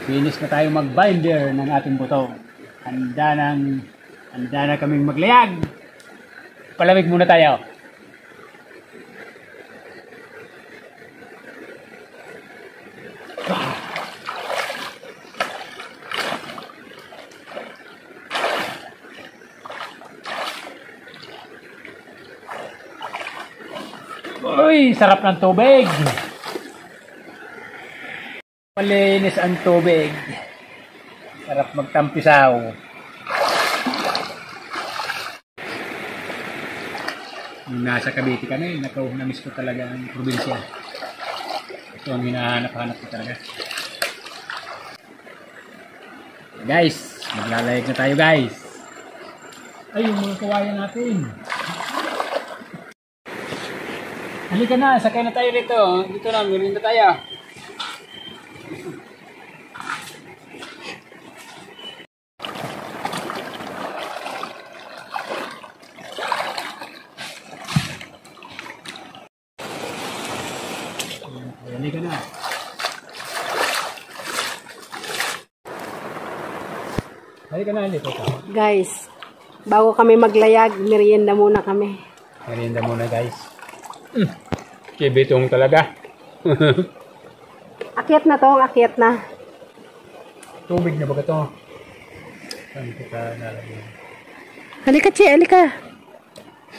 Finish na tayo mag-binder ng ating buto. Handa na kaming maglayag. Palamig muna tayo. Uy, sarap ng tubig. Malinis ang tubig. Sarap magtampisaw. Nung nasa Cavite kami, namiss ko talaga ang probinsya. Ito ang hinahanap-hanap ko talaga. Guys, maglalayag na tayo guys. Ay, yung mga kawayan natin. Halika na, sakay na tayo rito. Dito na, merienda tayo. Halika na. Halika na, halika ka. Guys, bago kami maglayag, merienda muna kami. Merienda muna guys. Kibitong talaga. Akyat na to, akyat na. Tubig na ba ito? Saan kita nalagyan? Halika, Che, halika.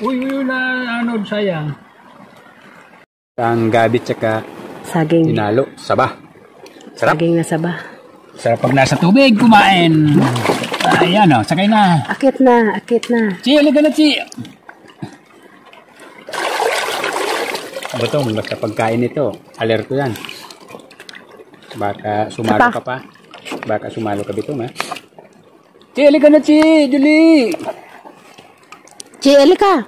Uy, anod, sayang. Ang gabi tsaka Saging. hinalo, saba. Sarap. Saging na saba. Sarap pag nasa tubig, kumain. Ayan o, sakay na. Akyat na, akyat na. Chi, halika na, Chi. Batong, basta pagkain ito, alerto yan. Baka sumalo ka pa. Baka sumalo ka bitong, ha? Chi, halika na, Chi. Julie. Che, halika.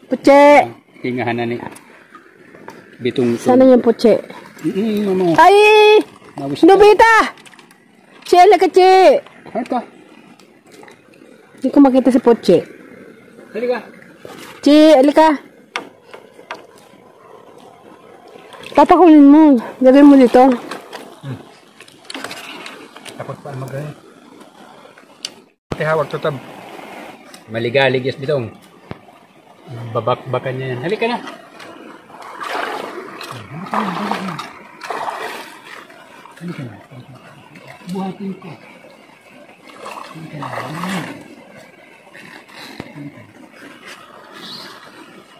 Puche. Tingahan na ni bitong. Sana yung puche. Ano? Ay! Nobita! Che, halika, Che. Halika. Hindi ko makita si Puche. Halika. Che, halika. Papakunin mo. Gawin mo dito. Takot pa mag-gawin. Hawag to tab. Maligalig yes bitong. Babak-bakan niya yan. Halika na. Halika na. Buhatin ko. Halika na.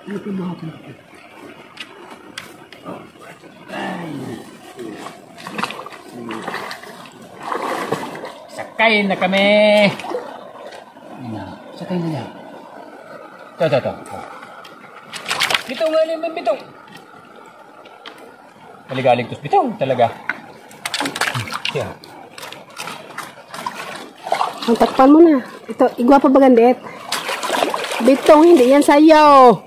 Halika buhatin ko. Sakay na kami. Sakay na yan. Ito. Bitong, bitong. Maligalig tos bitong talaga. Yeah. Ang takpan mo na. Ito, igwa pa bagandit. Bitong, hindi yan sayo.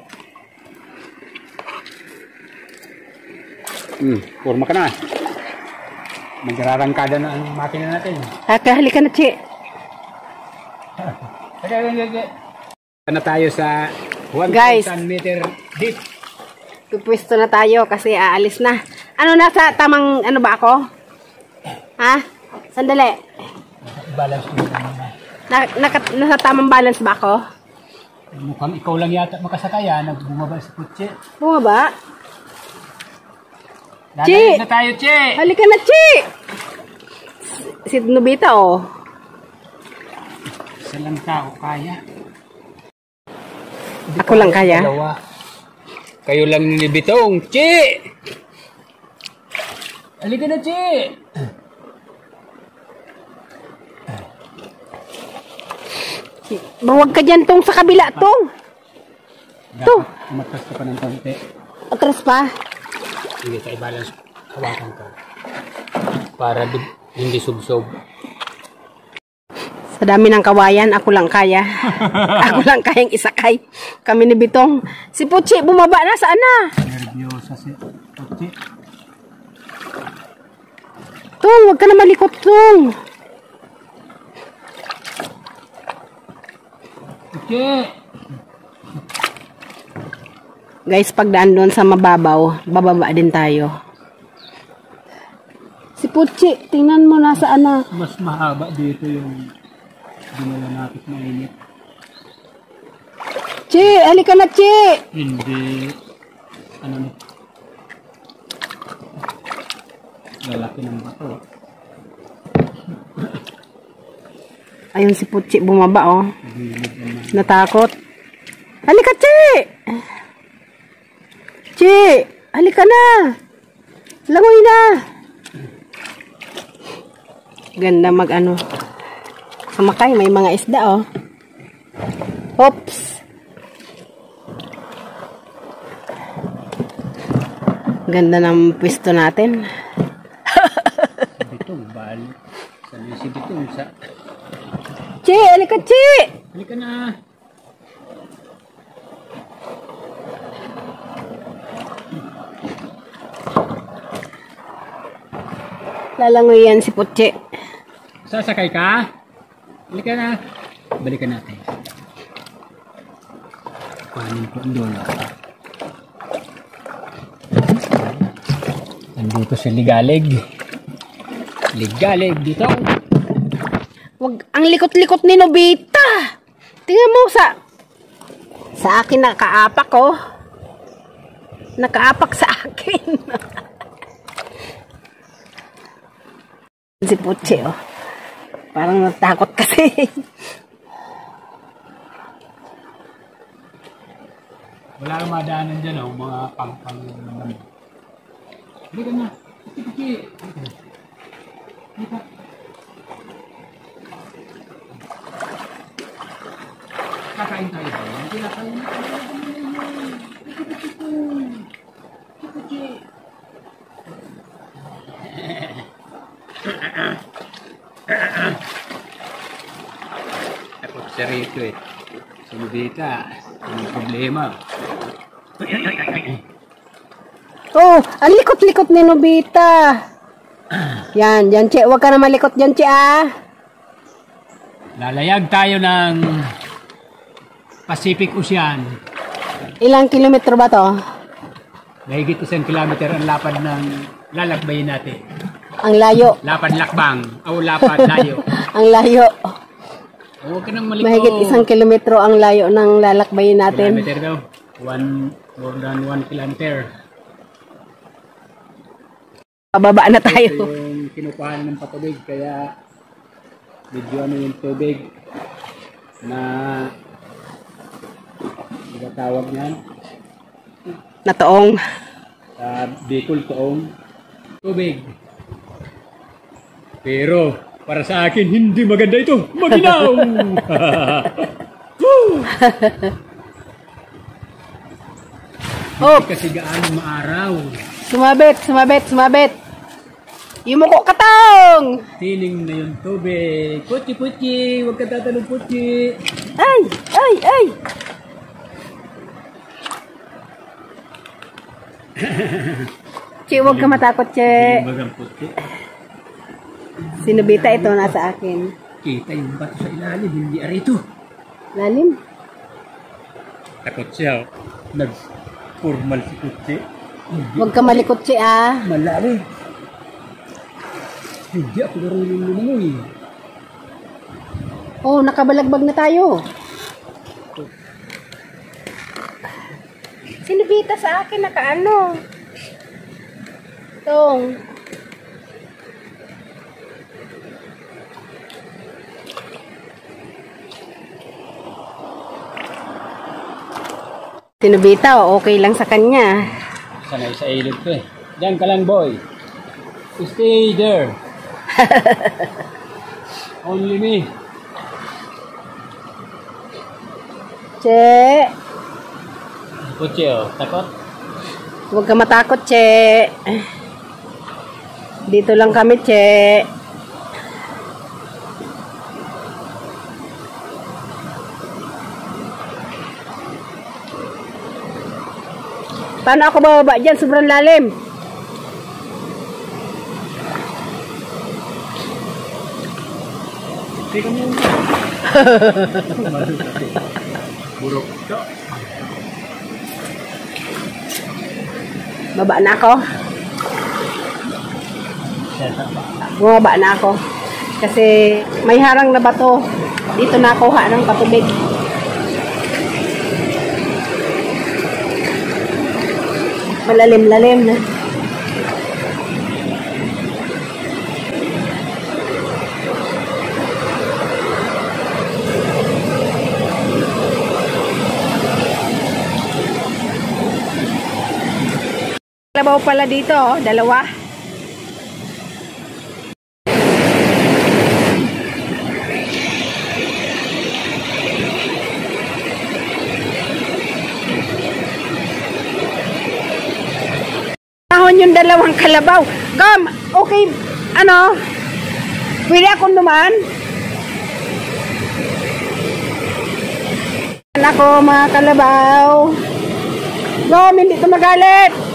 Forma ka na. Magrarangkada na ang makina natin. Halika na, Che. Halika. Na tayo sa 1,000 meter deep. Pupwesto na tayo kasi aalis na. Ano, nasa tamang, ano ba ako? Ha? Sandali. Balance mo Nasa tamang balance ba ako? Mukhang ikaw lang yata makasakaya. Nagbumaba sa kutsi. Bumaba? Chi! Na tayo, Chi! Halika na, Chi! Si Nobita, oh. Isa lang tao kaya. Ako lang kaya? Dalawa. Kayo lang ni Bitong. Chi! Halika na, Chi! Mawag ka dyan tong sa kabila, tong. Ito. Umatras ka pa ng konti. Atras pa? Hindi tayo balance. Hawakan ka. Para hindi subsob. Sa dami ng kawayan, ako lang kaya. Ako lang kayang isakay. Kami ni Bitong. Si Puchi, bumaba na. Saan na? Nervyosa si Puchi. Tong, huwag ka na malikot, Tong. Puchi! Guys, pagdaan doon sa mababaw, bababa din tayo. Si Puchi, tingnan mo nasaan na. Mas mahaba dito yung dinala natin na init. Chi, halika na, Chi! Hindi. Ano na? Lalaki ng bato. Ayun si Puchi bumaba, oh. Gilid naman. Natakot. Halika, Chi! Chi! Halika na! Langoy na! Ganda mag-ano. Sumakay, may mga isda, oh. Oops! Ganda ng pwesto natin. Si Bitong, balik. Sabi si Bitong sa... Chi! Halika, Chi! Halika na! Lalangoy yan si Puchi. Sasakay ka? Halika na! Balikan natin. Kuhanin po ang dulo. Nandito si Ligalig. Ligalig dito. Wag, ang likot-likot ni Nobita. Tingnan mo sa akin nakaapak, oh. Nakaapak sa akin. Si Puchi, oh. Parang natakot kasi. Wala kang madaanan dyan, oh, mga pang-pang. Halika na. Puchi. Halika. Kakain tayo ba? Hindi na kain. Takot siya rito eh. Si Nobita, anong problema? Oh, ang likot-likot ni Nobita. Yan, Che. Huwag ka na malikot dyan, Che, ah. Lalayag tayo ng Pacific Ocean. Ilang kilometro ba to? Mahigit 1 kilometer ang lapad ng lalakbayin natin. Ang layo. Lapad lakbang. O lapad layo. Ang layo. Huwag ka nang maliko. Mahigit 1 kilometro ang layo ng lalakbayin natin. Kilometer daw. More than 1 kilometer. Pababa na Ito tayo. yung kinukuhaan ng patubig. Kaya medyo ano yung tubig na tawag niyan. Natoong. Sa Bicol toong tubig. Pero para sa akin hindi maganda ito. Maginaw. Oh, Kasi gaano maaraw. sumabit. Yumuko katong. Tining na yung tubig. Puchi. Huwag ka tatanong puchi. Ay. Che, huwag ka matakot, Che. Bagang puchi. Si Nobita ito nasa akin. Kita yung bato sa ilalim. Hindi arito. Lalim. Takot siya. Nag-formal si puchi. Huwag ka malikot, Che, ah. Malalim. Hindi ako marunong lumangoy. Oh, nakabalagbag na tayo. Si Nobita sa akin nakaano. Tong. Si Nobita, okay lang sa kanya. Sanay sa ilog ko eh. Diyan ka lang, boy. Stay there. Only me. Che, Puchi, oh. Takot? huwag ka matakot, Che. Dito lang kami, Che. Paano ako bababa dyan? Sobrang lalim. Teka mo. Burok to. Baba na ako. Bumaba na ako. Kasi may harang na bato. Dito nakuha ng patubig. Malalim-lalim na. Labaw pala dito, oh, dalawa. Ahon yung dalawang kalabaw. Gam, okay, ano? Pwede akong dumaan? Ako mga kalabaw. Gam, hindi ito magalit.